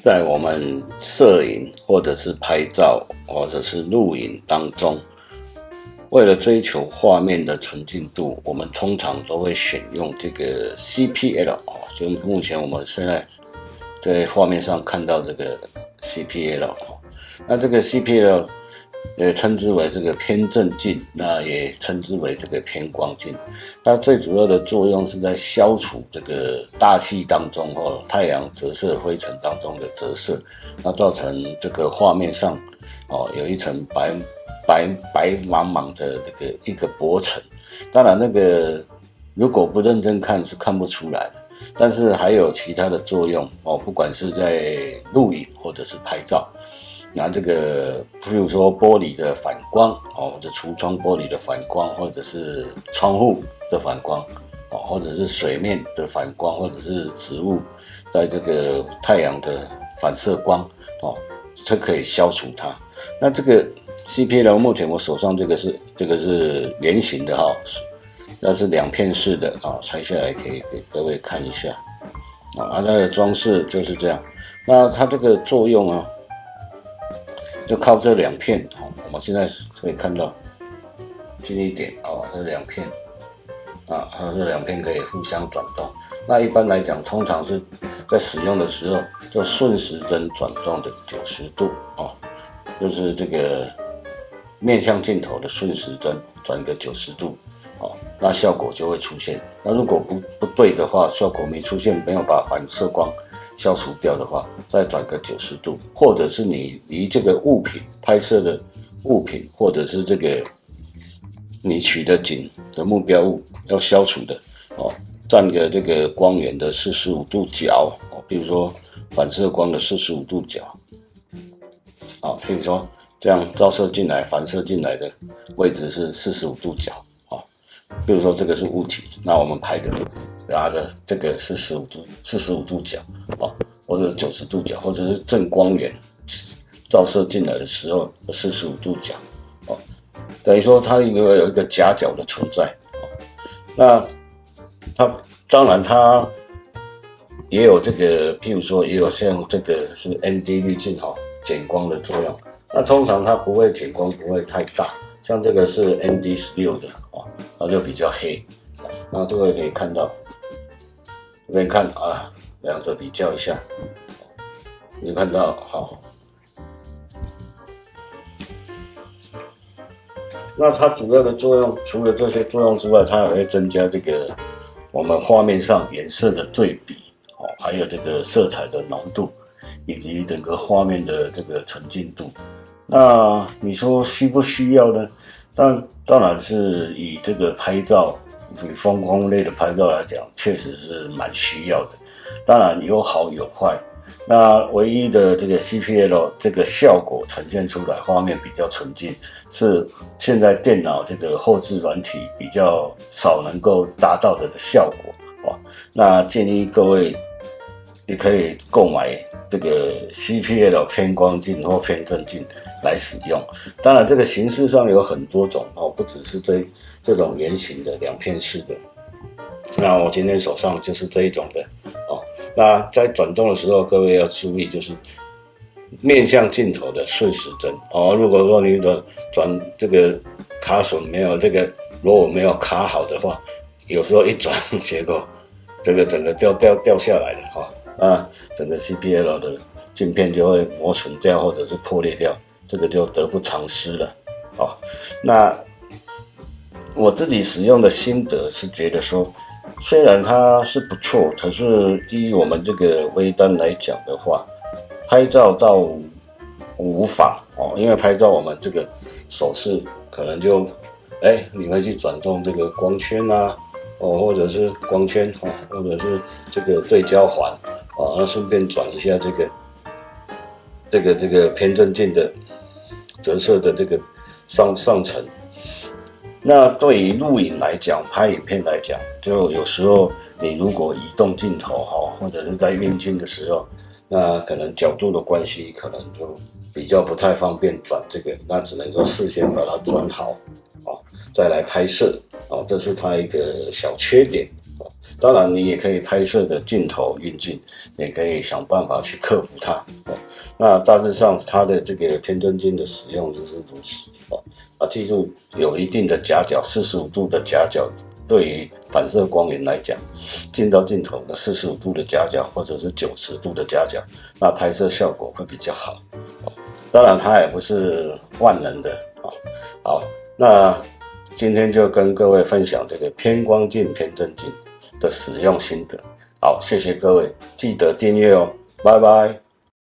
在我们摄影或者是拍照或者是录影当中，为了追求画面的纯净度，我们通常都会选用这个 CPL， 就目前我们现在在画面上看到这个 CPL， 那这个 CPL 也称之为这个偏振镜，那也称之为这个偏光镜。它最主要的作用是在消除这个大气当中或太阳折射灰尘当中的折射，那造成这个画面上有一层白茫茫的那个一个薄层。当然那个如果不认真看是看不出来的，但是还有其他的作用不管是在录影或者是拍照。拿这个，譬如说玻璃的反光或者橱窗玻璃的反光，或者是窗户的反光或者是水面的反光，或者是植物在这个太阳的反射光这可以消除它。那这个 CPL 目前我手上这个是圆形的那是2片式的拆下来可以给各位看一下它的装饰就是这样。那它这个作用就靠这2片我们现在可以看到近一点这2片它这2片可以互相转动。那一般来讲，通常是在使用的时候就顺时针转动的90度就是这个面向镜头的顺时针转个90度那效果就会出现。那如果不对的话，效果没出现，没有把反射光消除掉的话，再转个90度，或者是你离这个物品拍摄的物品，或者是这个你取的景的目标物要消除的占个这个光源的45度角比如说反射光的45度角譬如说这样照射进来反射进来的位置是45度角比如说这个是物体，那我们拍的它的这个是45度角或者是90度角，或者是正光源照射进来的时候的45度角等于说它有一个夹角的存在那它当然它也有这个，譬如说也有像这个是 ND 滤镜减光的作用。那通常它不会减光不会太大，像这个是 ND16 的它就比较黑。那这个可以看到，这边看两者比较一下，你看到那它主要的作用，除了这些作用之外，它也会增加这个我们画面上颜色的对比还有这个色彩的浓度，以及整个画面的这个纯净度。那你说需不需要呢？当然是以这个拍照，以风光类的拍照来讲，确实是蛮需要的。当然有好有坏。那唯一的这个 CPL 这个效果呈现出来，画面比较纯净，是现在电脑这个后置软体比较少能够达到的效果那建议各位你可以购买这个 CPL 偏光镜或偏振镜来使用。当然这个形式上有很多种不只是这种圆形的2片式的。那我今天手上就是这一种的那在转动的时候，各位要注意，就是面向镜头的顺时针如果说你的转这个卡榫没有如果没有卡好的话，有时候一转，结果这个整个掉下来了整个 CPL 的镜片就会磨损掉，或者是破裂掉，这个就得不偿失了那我自己使用的心得是觉得说，虽然它是不错，可是以我们这个微单来讲的话，拍照倒无妨因为拍照我们这个手势可能就你会去转动这个光圈或者是光圈或者是这个对焦环那顺便转一下这个偏振镜的折射的这个上层。那对于录影来讲，拍影片来讲，就有时候你如果移动镜头或者是在运镜的时候，那可能角度的关系，可能就比较不太方便转这个，那只能够事先把它转好再来拍摄这是它一个小缺点当然，你也可以拍摄的镜头运镜，也可以想办法去克服它。那大致上，它的这个偏针镜的使用就是如此。记住有一定的夹角，45度的夹角，对于反射光源来讲，进到镜头的45度的夹角，或者是90度的夹角，那拍摄效果会比较好。当然，它也不是万能的。好，那今天就跟各位分享这个偏光镜、偏针镜的使用心得。好，谢谢各位，记得订阅哦，拜拜。